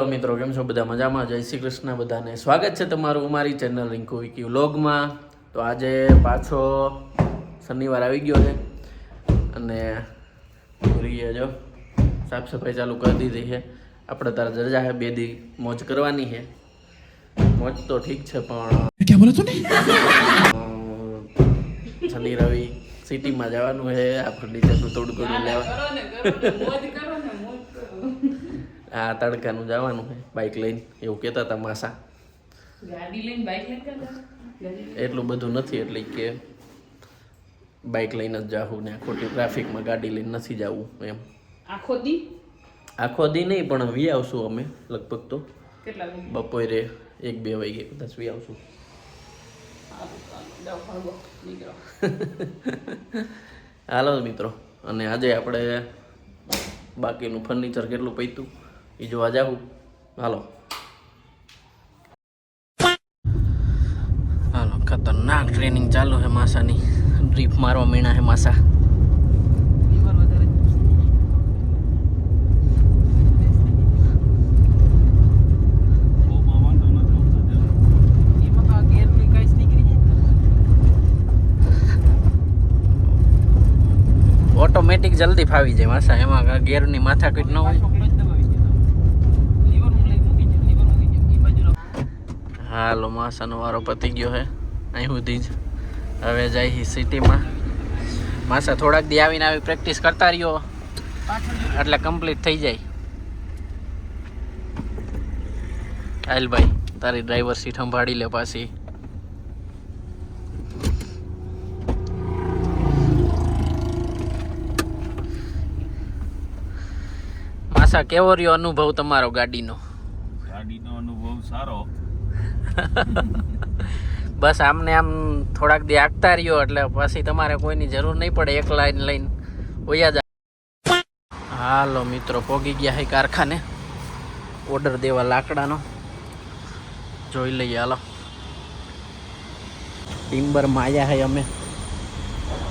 મિત્રો કેમ છો બધા મજામાં? જય શ્રી કૃષ્ણ બધાને. સ્વાગત છે તમારું અમારી ચેનલ રિંકુ વિકી વ્લોગમાં. તો આજે પાછો શનિવાર આવી ગયો છે અને પૂરીએ જો સાફ સફાઈ ચાલુ કરી દીધી છે. આપણે તારા જરજા છે 2 દી મોજ કરવાની છે. મોજ તો ઠીક છે પણ क्या बोला तूने? શનિ રવિ સિટીમાં જવાનું છે આ ફર્નિચરનું થોડું ઘણું લેવા. આ તડકાનું જવાનું છે બાઇક લઈને એવું કહેતા હતા માસા. ગાડી લઈને બાઇક લઈને એટલું બધું નથી એટલે કે બાઇક લઈને જ જાવું ને ખોટી ટ્રાફિકમાં ગાડી લઈને નથી જવું એમ. આખો દી નહીં પણ વી આવશું અમે લગભગ તો કેટલા બપોરે 1-2 વાગે કદાચ વી આવશું. હાલો મિત્રો, અને આજે આપણે બાકીનું ફર્નિચર કેટલું પૈતું એ જોવા જાવું. હાલો હાલો ખતરનાક ટ્રેનિંગ ચાલુ છે માસાની. ડ્રીપ મારવા મીણા છે માસા. ઓટોમેટિક જલ્દી ફાવી જાય માસા, એમાં ગેરની માથાકૂટ ન હોય. હાલો માસાનો વારો પતી ગયો છે અહીં સુધી જ. હવે જાય સિટીમાં. માસા થોડાક દી આવીને આવી પ્રેક્ટિસ કરતા રહ્યો એટલે કમ્પ્લીટ થઈ જાય. હાલ ભાઈ તારી ડ્રાઈવર સીટ સંભાળી લે પાછી. માસા કેવો રહ્યો અનુભવ તમારો ગાડીનો? ગાડીનો અનુભવ સારો. બસ આમને આમ થોડાક દી આગતા રહ્યો એટલે પછી તમારે કોઈની જરૂર નહીં પડે, એક લાઈન લઈને વયા જા. હાલો મિત્રો પોગી ગયા છે કારખાને ઓર્ડર દેવા લાકડાનો. જોઈ લઈએ હાલો. ટિમ્બરમાં આવ્યા છે અમે,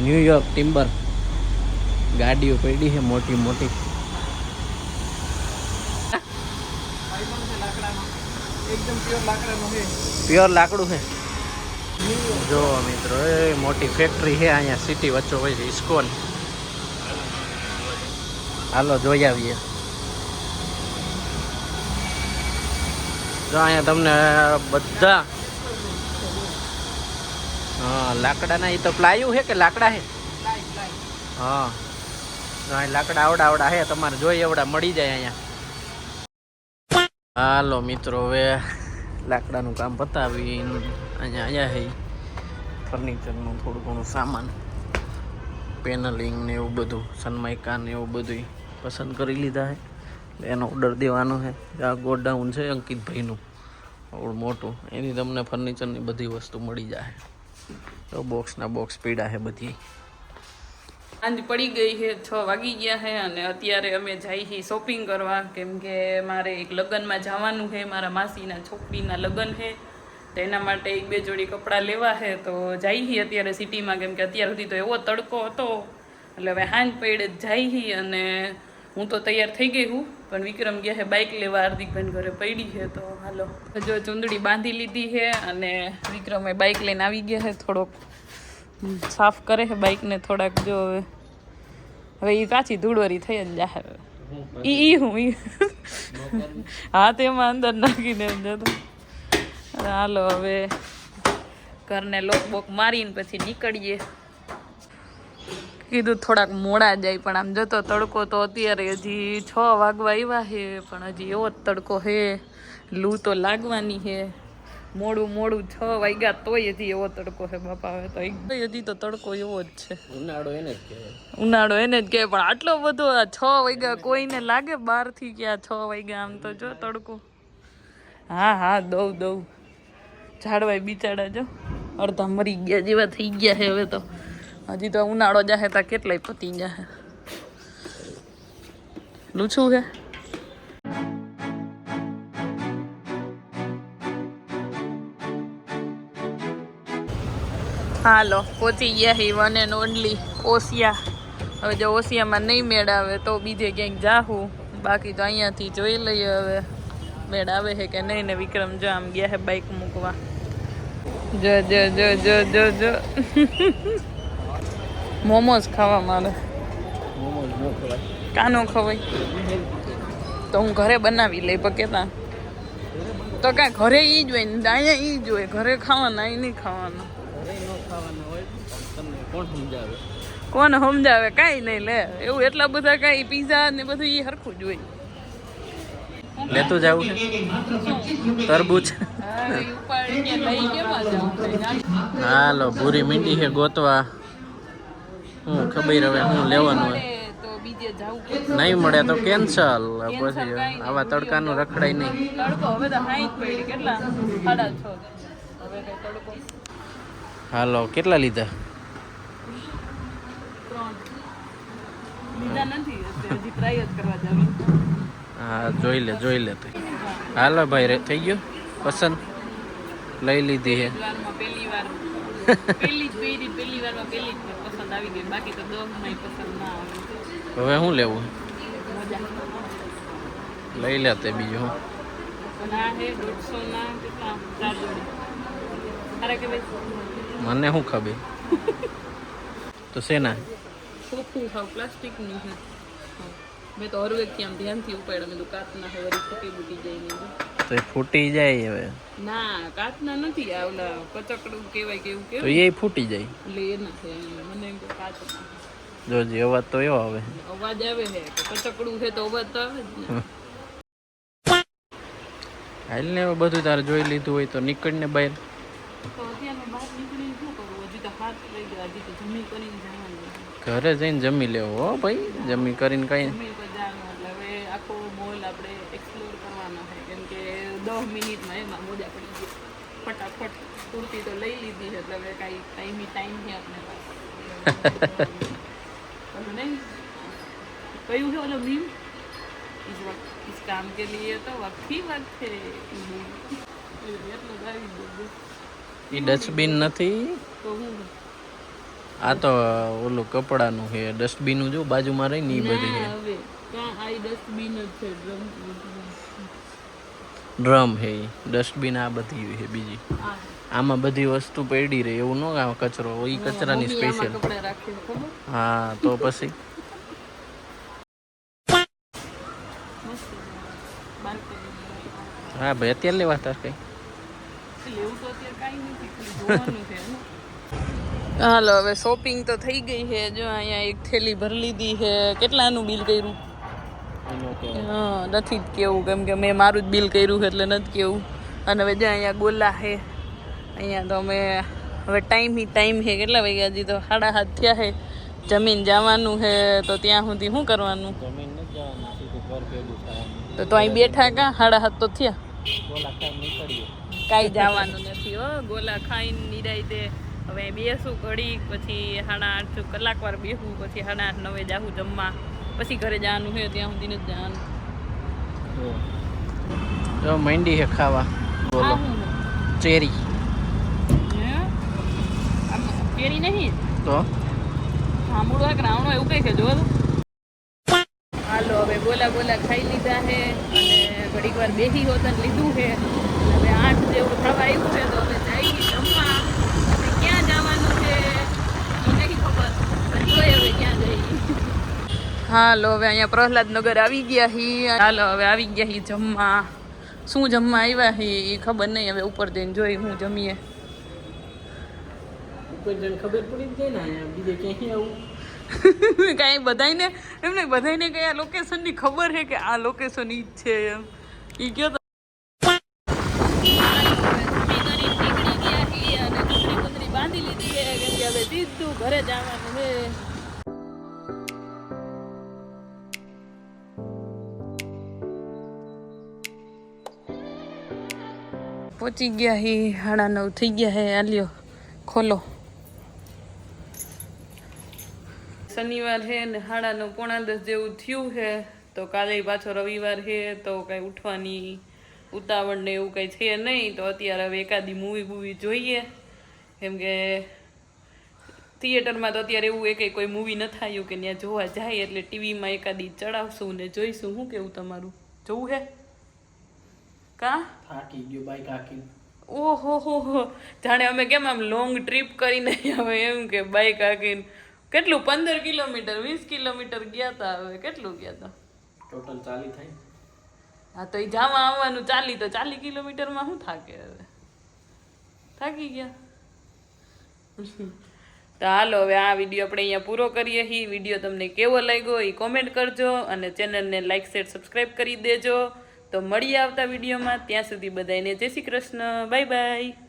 ન્યુયોર્ક ટિમ્બર. ગાડીઓ પડી છે મોટી મોટી. પ્યોર લાકડું છે. જો મિત્રો એ મોટી ફેક્ટરી છે અહીંયા સિટી વચ્ચો હોય છે ઇસ્કોન. હાલો જોઈ આવીએ. જો અહીંયા તમને બધા હા લાકડાના. એ તો પ્લાયુ છે કે લાકડા છે? હા અહીં લાકડા આવડા છે તમારે જોઈ એવડા મળી જાય અહીંયા. હાલો મિત્રો હવે લાકડાનું કામ પતાવી અહીંયા આવ્યા છે. ફર્નિચરનું થોડું ઘણું સામાન, પેનલિંગ ને એવું બધું, સનમાઇકા ને એવું બધું પસંદ કરી લીધા છે. એનો ઓર્ડર દેવાનો છે. આ ગોડાઉન છે અંકિતભાઈનું આવડું મોટું, એની તમને ફર્નિચરની બધી વસ્તુ મળી જાય. તો બોક્સના બોક્સ પીડા છે બધી. સાંજ પડી ગઈ છે, 6 વાગી ગયા છે અને અત્યારે અમે જઈએ છીએ શોપિંગ કરવા. કેમ કે મારે એક લગ્નમાં જવાનું છે, મારા માસીના છોકરીના લગ્ન છે, તો એના માટે 1-2 જોડી કપડાં લેવા છે. તો જઈએ છીએ અત્યારે સિટીમાં, કેમ કે અત્યાર સુધી તો એવો તડકો હતો એટલે હવે સાંજ પડે જઈએ છીએ. અને હું તો તૈયાર થઈ ગઈ હું, પણ વિક્રમ ગયા છે બાઇક લેવા, હાર્દિકભાઈ ઘરે પડી છે. તો હાલો જો ચૂંદડી બાંધી લીધી છે અને વિક્રમે બાઇક લઈને આવી ગયા છે. થોડોક સાફ કરે છે બાઇકને થોડાક. જો હવે એ પાછી ધૂળવરી થઈ જ જાય. ઈ હું હા તેમાં અંદર નાખીને જતો. હાલો હવે ઘરને લોક બોક મારીને પછી નીકળીએ. કીધું થોડાક મોડા જાય, પણ આમ જતો તડકો તો અત્યારે હજી 6 વાગવા આવ્યા છે પણ હજી એવો જ તડકો છે. લૂ તો લાગવાની છે. મોડું 6 વાગ્યા તોય હજી એવો તડકો છે બાપા. હવે તો હજી તો તડકો એવો જ છે. ઉનાળો એને જ કહેવાય. ઉનાળો એને જ કહેવાય, પણ આટલો બધો 6 વાગ્યા કોઈને લાગે બહારથી કે આ 6 વાગ્યા? આમ તો જો તડકો. હા દઉં ઝાડવાય બિચાડા જો અડધા મરી ગયા જેવા થઈ ગયા છે. હવે તો હજી તો ઉનાળો જાહે તા કેટલાય પતી જાહે. લૂછું છે. હાલો પહોંચી ગયા હી વન એન્ડ ઓનલી ઓસિયા. હવે જો ઓસિયામાં નહીં મેળ આવે તો બીજે ક્યાંક જાહું, બાકી તો અહીંયાથી જોઈ લઈએ. હવે બેડ આવે છે કે નહીં ને વિક્રમ જો આમ ગયા હે બાઇક મૂકવા જો જો જો જો જો જો મોમોસ ખાવા મારે કાનો ખવાય તો હું ઘરે બનાવી લઈ પકેતા તો કાંઈ ઘરે ઈ જ હોય ને અહીંયા ઈ જ હોય ઘરે ખાવાના અહીં નહીં ખાવાના કોણ સમજાવે કાંઈ નહીં લે એવું એટલા બધા કાંઈ પીઝા ને બધું ઈ હરખું જ હોય લેતું જાવું તરબૂચ હાલો ભૂરી મીંડી છે ગોતવા હું ખબર હવે હું લેવાનું હોય નહીં મળે તો કેન્સલ પછી આવા તડકાનું રખડાય નહીં હાલો કેટલા લીધા હા જોઈ લે તો હાલો ભાઈ થઈ ગયું પસંદ લઈ લીધી હે હવે શું લેવું લઈ લે તે બીજું મને શું ખબર તો શેના પ્લાસ્ટિકનું છે મેં તો હરવેકથી આમ ધ્યાનથી ઉપાડ્યો મેં તો કાચના છે વળી ફૂટી બૂટી જાય તો એ ફૂટી જાય હવે ના કાચના નથી આ ઓલા કચકડું કહેવાય કે એવું તો કેવું એ ફૂટી જાય એટલે એ નથી મને એમ કે કાચના જોજી અવાજ તો એવો આવે અવાજ આવે છે કચકડું છે તો અવાજ તો આવે જ ને હાલ ને હવે બધું તારે જોઈ લીધું હોય તો નીકળ ને બહાર તો અત્યારમાં બહાર નીકળીને શું કરવું હજી તો હાથ લઈ ગયા હજી તો જમી કરીને જવાનું ઘરે જઈને જમી લેવો હો ભાઈ જમી કરીને કઈ જમી પર જવાનું એટલે હવે આખો મોલ આપણે એક્સપ્લોર કરવાનો છે કેમ કે 10 મિનિટમાં એમાં મોજા પડી ગઈ ફટાફટ કુર્તી તો લઈ લીધી છે એટલે હવે કાંઈ ટાઈમ છે આપણે नहीं कયું है वाला मीम इस काम के लिए तो वक्त ही वक्त है એ ડસ્ટબિન નથી તો હું આ તો ઓલું કપડાનું છે ડસ્ટબિન જો બાજુમાં રહી ને એ બધી છે હવે ક્યાં આ ડસ્ટબિન જ છે ડ્રમ છે ડસ્ટબિન આ બધી છે બીજી આમાં બધી વસ્તુ પડી રહી એવું ન આવે કચરો એ કચરાની સ્પેશિયલ કપડા રાખીને ખબર હા તો પછી હા ભાઈ અત્યારે લેવા તાર કઈ લેવું તો અત્યારે કાંઈ નથી જોવાનું છે હાલો હવે શોપિંગ તો થઈ ગઈ છે જો અહીંયા એક થેલી ભરી લીધી છે કેટલાનું બિલ કર્યું હા નથી જ કેવું કેમ કે મેં મારું જ બિલ કર્યું છે એટલે નથી કેવું અને હવે જો અહીંયા ગોલા છે અહીંયા તો અમે હવે ટાઈમ છે કેટલા વાગ્યા હજી તો 7:30 થયા છે જમીન જવાનું છે તો ત્યાં સુધી શું કરવાનું તો અહીં બેઠા કાં 7:30 તો થયા કાંઈ જવાનું નથી હો ગોલા ખાઈને નિરાઈ દે હવે બેસું ઘડી પછી 8:30 કલાક વાર બેસું પછી 8:30 9 જાઉં જમવા પછી ઘરે જવાનું છે ત્યાં સુધી નથી જવાનું જો મંડી છે ખાવા બોલો ચેરી કેરી નહીં તો સાંભળવા ગ્રાઉન્ડ એવું કઈ છે જો હાલો હવે ગોલા ખાઈ લીધા છે અને ઘડીક વાર બેસી હોત ને લીધું છે હવે 8 જેવું થવા આવ્યું છે તો હવે જઈ જમવા હવે ક્યાં જવાનું છે એ નહીં ખબર જોઈએ હવે ક્યાં જઈએ હાલો હવે અહીંયા પ્રહલાદનગર આવી ગયા છીએ હાલો હવે આવી ગયા છીએ જમવા શું જમવા આવ્યા છીએ એ ખબર નહીં હવે ઉપર જઈને જોઈ હું જમીએ ખબર પડી જાય ને બીજે ક્યાંય આવું કાંઈ બધાને એમને બધાને કઈ આ લોકેશનની ખબર છે કે આ લોકેશન ઈ જ છે એમ ઈ કયો તો બાંધી લીધી છે કેમ કે હવે સીધું ઘરે જવાનું છે પહોંચી ગયા હી 9:30 થઈ ગયા હે આલ્યો ખોલો શનિવાર છે ને 9:30 પોણા 10 જેવું થયું છે તો કાલે પાછો રવિવાર છે તો કાંઈ ઉઠવાની ઉતાવળ ને એવું કંઈ છે નહીં તો અત્યારે હવે એકાદી મૂવી જોઈએ કેમ કે થિયેટરમાં તો અત્યારે એવું એક કોઈ મૂવી નથી આવ્યું કે ત્યાં જોવા જાય એટલે ટીવીમાં એકાદી ચડાવશું ને જોઈશું શું કેવું તમારું જોવું છે કા થાકી ગયો બાઈક હાકી. ઓહો હો જાણે અમે કેમ આમ લોંગ ટ્રીપ કરીને હવે એમ કે બાઈક હાકીને કેટલું 15 કિલોમીટર 20 કિલોમીટર ગયા હતા. હવે કેટલું ગયા હતા ટોટલ 40 થાય. હા તો એ જવા આવવાનું 40 કિલોમીટરમાં શું થાકે હવે થાકી ગયા. તો હાલો હવે આ વિડીયો આપણે અહીંયા પૂરો કરીએ. વિડીયો તમને કેવો લાગ્યો એ કોમેન્ટ કરજો અને ચેનલને લાઈક શેર સબસ્ક્રાઈબ કરી દેજો. તો મળીએ આવતા વિડીયોમાં. ત્યાં સુધી બધાને જય શ્રી કૃષ્ણ. Bye bye.